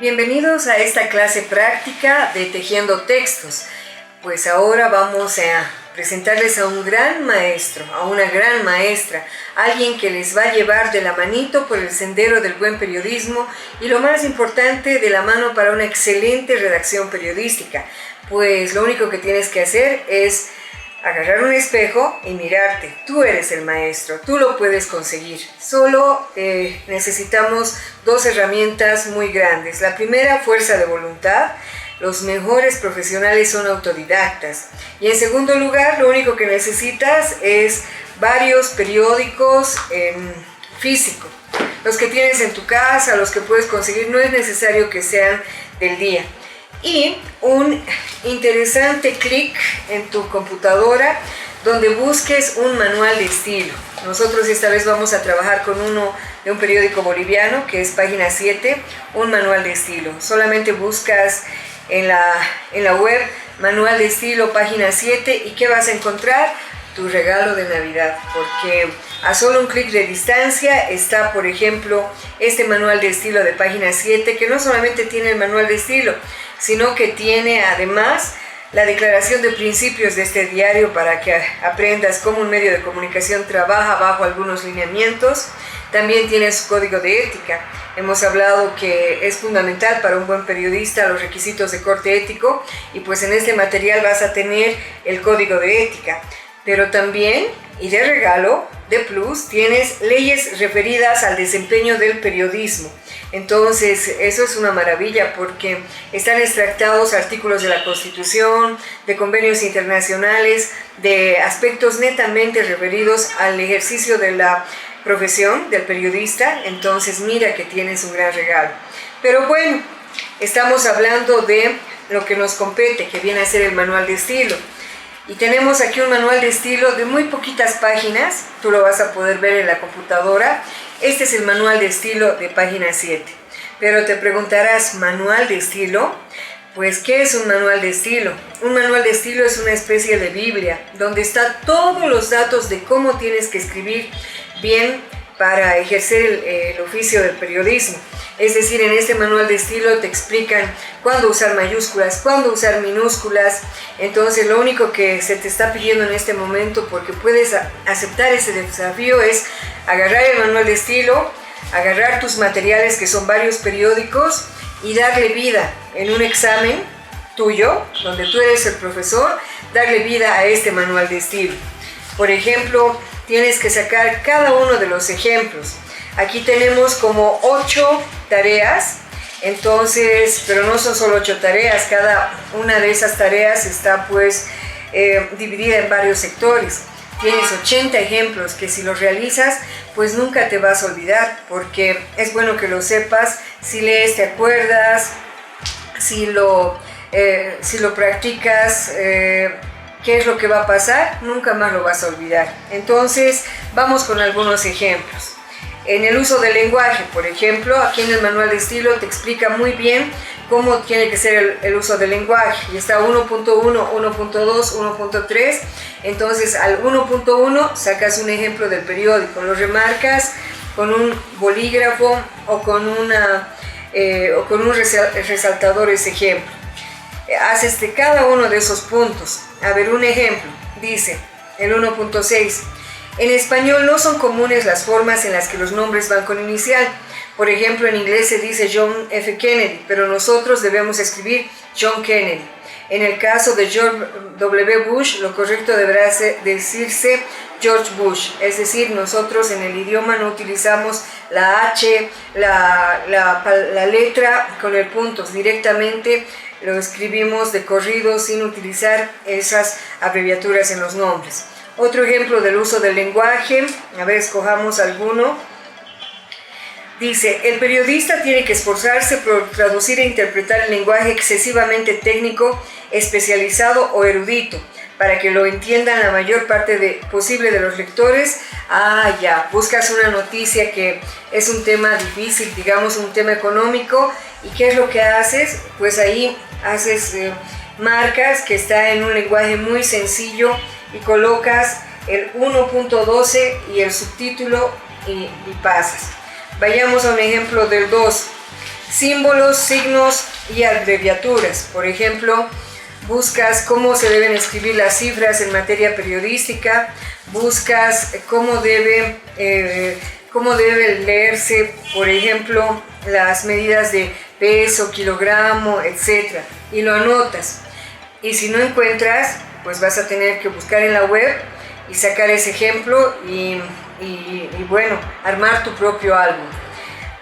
Bienvenidos a esta clase práctica de Tejiendo Textos. Pues ahora vamos a presentarles a un gran maestro, a una gran maestra, alguien que les va a llevar de la manito por el sendero del buen periodismo y lo más importante, de la mano para una excelente redacción periodística. Pues lo único que tienes que hacer es agarrar un espejo y mirarte. Tú eres el maestro, tú lo puedes conseguir. Solo necesitamos dos herramientas muy grandes. La primera, fuerza de voluntad. Los mejores profesionales son autodidactas. Y en segundo lugar, lo único que necesitas es varios periódicos en físico. Los que tienes en tu casa, los que puedes conseguir, no es necesario que sean del día. Y un interesante clic en tu computadora donde busques un manual de estilo. Nosotros esta vez vamos a trabajar con uno de un periódico boliviano que es Página 7, un manual de estilo. Solamente buscas en la web manual de estilo Página 7 y ¿qué vas a encontrar? Tu regalo de Navidad, porque a solo un clic de distancia está, por ejemplo, este manual de estilo de Página 7, que no solamente tiene el manual de estilo, sino que tiene además la declaración de principios de este diario para que aprendas cómo un medio de comunicación trabaja bajo algunos lineamientos. También tiene su código de ética. Hemos hablado que es fundamental para un buen periodista los requisitos de corte ético y pues en este material vas a tener el código de ética. Pero también, y de regalo, de plus, tienes leyes referidas al desempeño del periodismo. Entonces, eso es una maravilla porque están extractados artículos de la Constitución, de convenios internacionales, de aspectos netamente referidos al ejercicio de la profesión del periodista. Entonces, mira que tienes un gran regalo. Pero bueno, estamos hablando de lo que nos compete, que viene a ser el manual de estilo. Y tenemos aquí un manual de estilo de muy poquitas páginas, tú lo vas a poder ver en la computadora. Este es el manual de estilo de Página 7. Pero te preguntarás, ¿manual de estilo? Pues, ¿qué es un manual de estilo? Un manual de estilo es una especie de Biblia, donde están todos los datos de cómo tienes que escribir bien para ejercer el oficio del periodismo. Es decir, en este manual de estilo te explican cuándo usar mayúsculas, cuándo usar minúsculas. Entonces lo único que se te está pidiendo en este momento, porque puedes aceptar ese desafío, es agarrar el manual de estilo, agarrar tus materiales, que son varios periódicos, y darle vida en un examen tuyo, donde tú eres el profesor, darle vida a este manual de estilo. Por ejemplo, tienes que sacar cada uno de los ejemplos. Aquí tenemos como 8 tareas, entonces, pero no son solo 8 tareas, cada una de esas tareas está pues dividida en varios sectores. Tienes 80 ejemplos que si los realizas, pues nunca te vas a olvidar, porque es bueno que lo sepas. Si lees, te acuerdas, si lo practicas, ¿qué es lo que va a pasar? Nunca más lo vas a olvidar. Entonces, vamos con algunos ejemplos. En el uso del lenguaje, por ejemplo, aquí en el manual de estilo te explica muy bien cómo tiene que ser el uso del lenguaje. Y está 1.1, 1.2, 1.3. Entonces, al 1.1 sacas un ejemplo del periódico, lo remarcas con un bolígrafo o con un resaltador ese ejemplo. Haces de cada uno de esos puntos. A ver, un ejemplo. Dice el 1.6. En español no son comunes las formas en las que los nombres van con inicial. Por ejemplo, en inglés se dice John F. Kennedy, pero nosotros debemos escribir John Kennedy. En el caso de George W. Bush, lo correcto deberá decirse George Bush. Es decir, nosotros en el idioma no utilizamos la H, la letra con el punto. Directamente lo escribimos de corrido sin utilizar esas abreviaturas en los nombres. Otro ejemplo del uso del lenguaje, a ver, escojamos alguno. Dice, el periodista tiene que esforzarse por traducir e interpretar el lenguaje excesivamente técnico, especializado o erudito, para que lo entiendan la mayor parte posible de los lectores. Ya, buscas una noticia que es un tema difícil, digamos un tema económico, ¿y qué es lo que haces? Pues ahí haces marcas que está en un lenguaje muy sencillo, y colocas el 1.12 y el subtítulo y pasas. Vayamos a un ejemplo del 2. símbolos, signos y abreviaturas. Por ejemplo, buscas cómo se deben escribir las cifras en materia periodística, buscas cómo debe leerse, por ejemplo, las medidas de peso, kilogramo, etc. Y lo anotas. Y si no encuentras, pues vas a tener que buscar en la web y sacar ese ejemplo y bueno, armar tu propio álbum.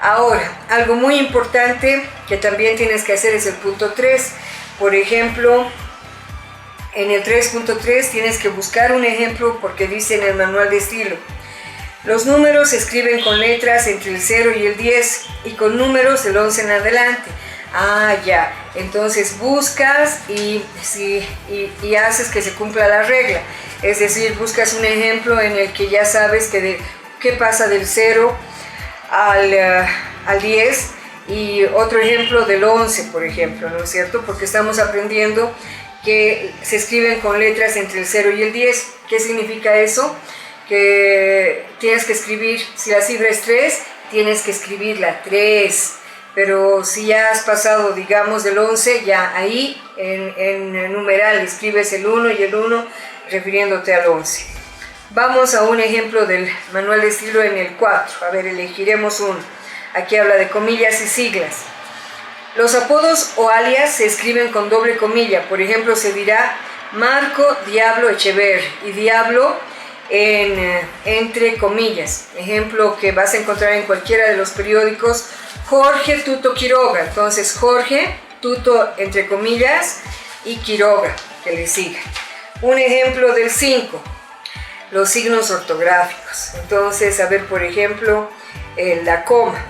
Ahora, algo muy importante que también tienes que hacer es el punto 3. Por ejemplo, en el 3.3 tienes que buscar un ejemplo porque dice en el manual de estilo: los números se escriben con letras entre el 0 y el 10 y con números del 11 en adelante. Ah, ya. Entonces buscas y haces que se cumpla la regla. Es decir, buscas un ejemplo en el que ya sabes qué pasa del 0 al 10 y otro ejemplo del 11, por ejemplo, ¿no es cierto? Porque estamos aprendiendo que se escriben con letras entre el 0 y el 10. ¿Qué significa eso? Que tienes que escribir, si la cifra es 3, tienes que escribir la 3. Pero si ya has pasado, digamos, del 11, ya ahí en numeral escribes el 1 y el 1 refiriéndote al 11. Vamos a un ejemplo del manual de estilo en el 4. A ver, elegiremos uno. Aquí habla de comillas y siglas. Los apodos o alias se escriben con doble comilla. Por ejemplo, se dirá Marco Diablo Echeverri y Diablo entre comillas. Ejemplo que vas a encontrar en cualquiera de los periódicos: Jorge Tuto Quiroga. Entonces Jorge, Tuto entre comillas y Quiroga, que le siga. Un ejemplo del 5, los signos ortográficos. Entonces, a ver, por ejemplo, la coma.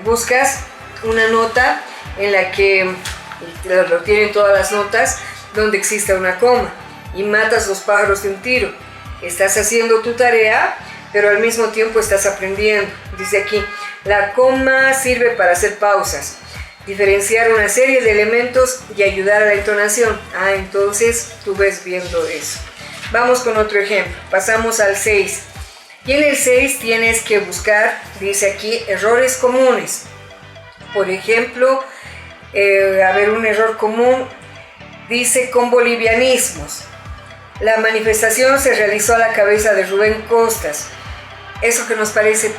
Buscas una nota en la que lo tienen todas las notas donde exista una coma y matas los pájaros de un tiro. Estás haciendo tu tarea, pero al mismo tiempo estás aprendiendo. Dice aquí: la coma sirve para hacer pausas, diferenciar una serie de elementos y ayudar a la entonación. Ah, entonces tú ves viendo eso. Vamos con otro ejemplo. Pasamos al 6. Y en el 6 tienes que buscar, dice aquí, errores comunes. Por ejemplo, a ver, un error común dice con bolivianismos. La manifestación se realizó a la cabeza de Rubén Costas. Eso que nos parece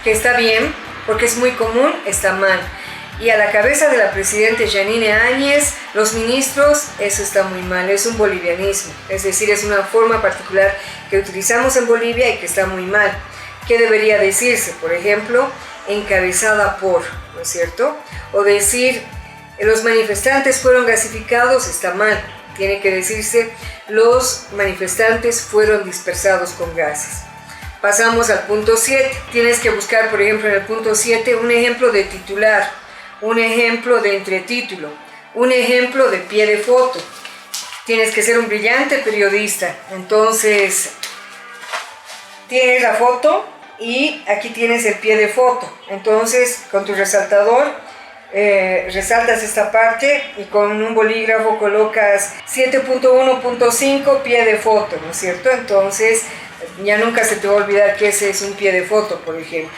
que está bien, porque es muy común, está mal. Y a la cabeza de la presidenta Yanine Áñez, los ministros, eso está muy mal, es un bolivianismo. Es decir, es una forma particular que utilizamos en Bolivia y que está muy mal. ¿Qué debería decirse? Por ejemplo, encabezada por, ¿no es cierto? O decir, los manifestantes fueron gasificados, está mal. Tiene que decirse, los manifestantes fueron dispersados con gases. Pasamos al punto 7. Tienes que buscar, por ejemplo, en el punto 7, un ejemplo de titular, un ejemplo de entretítulo, un ejemplo de pie de foto. Tienes que ser un brillante periodista. Entonces, tienes la foto y aquí tienes el pie de foto. Entonces, con tu resaltador, resaltas esta parte y con un bolígrafo colocas 7.1.5 pie de foto, ¿no es cierto? Entonces ya nunca se te va a olvidar que ese es un pie de foto, por ejemplo.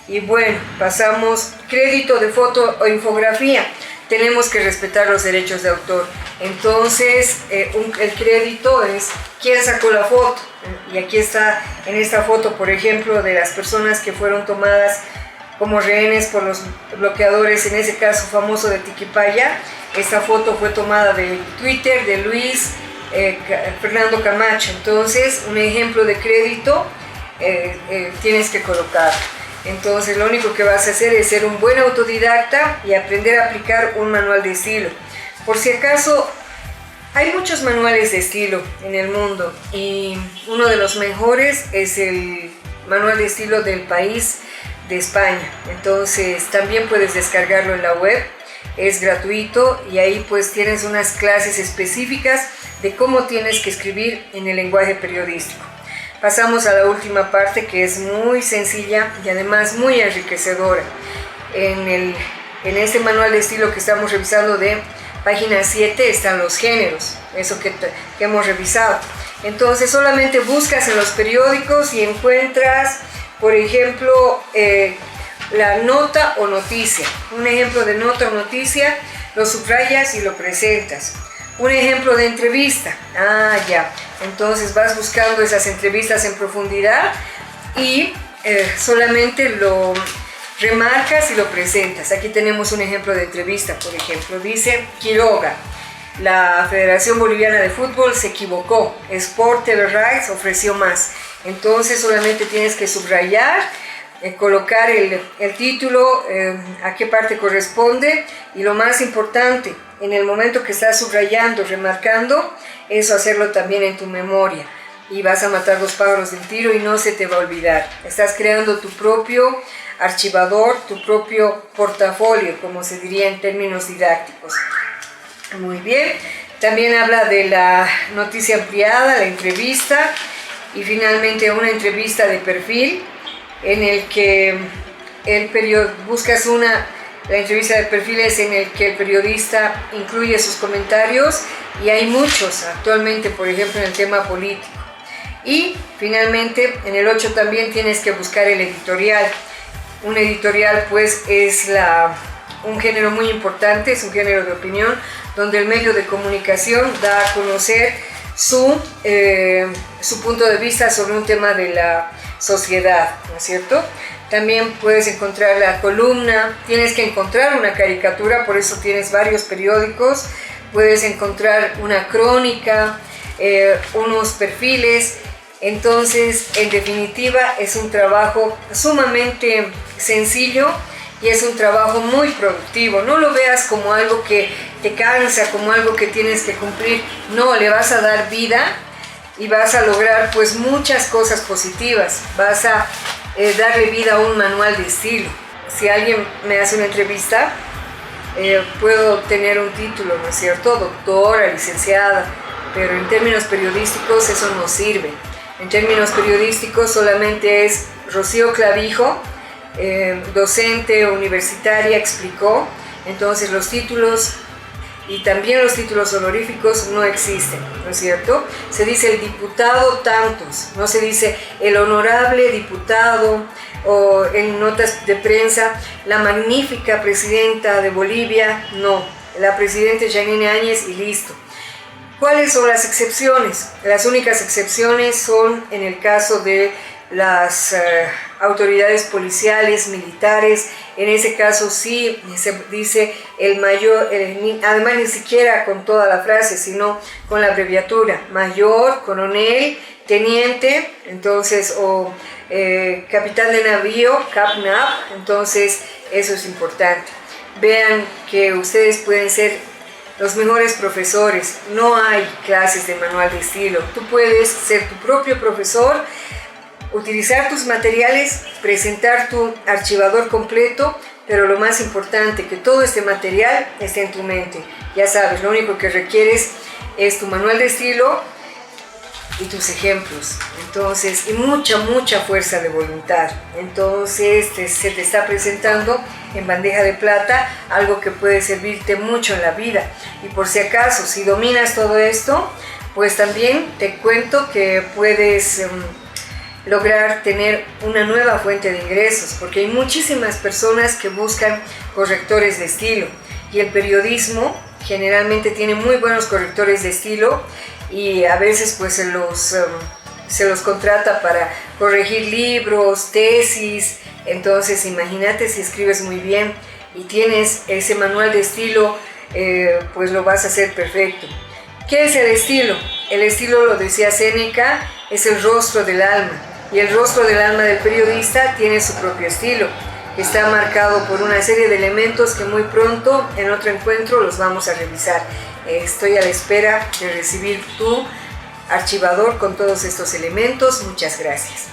Y bueno, pasamos crédito de foto o infografía. Tenemos que respetar los derechos de autor. Entonces el crédito es quién sacó la foto. Y aquí está en esta foto, por ejemplo, de las personas que fueron tomadas como rehenes por los bloqueadores, en ese caso famoso de Tiquipaya. Esta foto fue tomada de Twitter de Luis Fernando Camacho. Entonces, un ejemplo de crédito tienes que colocar. Entonces, lo único que vas a hacer es ser un buen autodidacta y aprender a aplicar un manual de estilo. Por si acaso, hay muchos manuales de estilo en el mundo y uno de los mejores es el manual de estilo del país de España. Entonces también puedes descargarlo en la web, es gratuito y ahí pues tienes unas clases específicas de cómo tienes que escribir en el lenguaje periodístico. Pasamos a la última parte, que es muy sencilla y además muy enriquecedora. En este manual de estilo que estamos revisando de página 7 están los géneros, eso que hemos revisado. Entonces solamente buscas en los periódicos y encuentras, por ejemplo, la nota o noticia. Un ejemplo de nota o noticia, lo subrayas y lo presentas. Un ejemplo de entrevista, ya, entonces vas buscando esas entrevistas en profundidad y solamente lo remarcas y lo presentas. Aquí tenemos un ejemplo de entrevista, por ejemplo, dice Quiroga: la Federación Boliviana de Fútbol se equivocó, Sport TV Rights ofreció más. Entonces solamente tienes que subrayar, colocar el título, a qué parte corresponde, y lo más importante, en el momento que estás subrayando, remarcando, eso hacerlo también en tu memoria, y vas a matar 2 pájaros de un tiro y no se te va a olvidar. Estás creando tu propio archivador, tu propio portafolio, como se diría en términos didácticos. Muy bien, también habla de la noticia ampliada, la entrevista, y finalmente una entrevista de perfil, en el que buscas la entrevista de perfil es en el que el periodista incluye sus comentarios, y hay muchos actualmente, por ejemplo, en el tema político. Y finalmente, en el 8 también tienes que buscar el editorial. Un editorial pues es un género muy importante, es un género de opinión, donde el medio de comunicación da a conocer su punto de vista sobre un tema de la sociedad, ¿no es cierto? También puedes encontrar la columna, tienes que encontrar una caricatura, por eso tienes varios periódicos, puedes encontrar una crónica, unos perfiles. Entonces, en definitiva, es un trabajo sumamente sencillo y es un trabajo muy productivo. No lo veas como algo que te cansa, como algo que tienes que cumplir. No, le vas a dar vida y vas a lograr pues muchas cosas positivas. Vas a darle vida a un manual de estilo. Si alguien me hace una entrevista, puedo tener un título, ¿no es cierto? Doctora, licenciada, pero en términos periodísticos eso no sirve. En términos periodísticos solamente es Rocío Clavijo, docente universitaria, explicó. Entonces los títulos y también los títulos honoríficos no existen, ¿no es cierto? Se dice el diputado tantos, no se dice el honorable diputado, o en notas de prensa la magnífica presidenta de Bolivia, no, la presidenta Janine Áñez y listo. ¿Cuáles son las excepciones? Las únicas excepciones son en el caso de las autoridades policiales, militares. En ese caso sí se dice el mayor, además ni siquiera con toda la frase, sino con la abreviatura: mayor, coronel, teniente, entonces, o capitán de navío, CAPNAP. Entonces eso es importante. Vean que ustedes pueden ser los mejores profesores. No hay clases de manual de estilo. Tú puedes ser tu propio profesor, utilizar tus materiales, presentar tu archivador completo, pero lo más importante, que todo este material esté en tu mente. Ya sabes, lo único que requieres es tu manual de estilo y tus ejemplos. Entonces, y mucha fuerza de voluntad. Entonces se te está presentando en bandeja de plata algo que puede servirte mucho en la vida. Y por si acaso, si dominas todo esto, pues también te cuento que puedes lograr tener una nueva fuente de ingresos, porque hay muchísimas personas que buscan correctores de estilo, y el periodismo generalmente tiene muy buenos correctores de estilo, y a veces pues se los contrata para corregir libros, tesis. Entonces imagínate, si escribes muy bien y tienes ese manual de estilo, pues lo vas a hacer perfecto. ¿Qué es el estilo? El estilo, lo decía Séneca, es el rostro del alma, y el rostro del alma del periodista tiene su propio estilo, que está marcado por una serie de elementos que muy pronto en otro encuentro los vamos a revisar. Estoy a la espera de recibir tu archivador con todos estos elementos. Muchas gracias.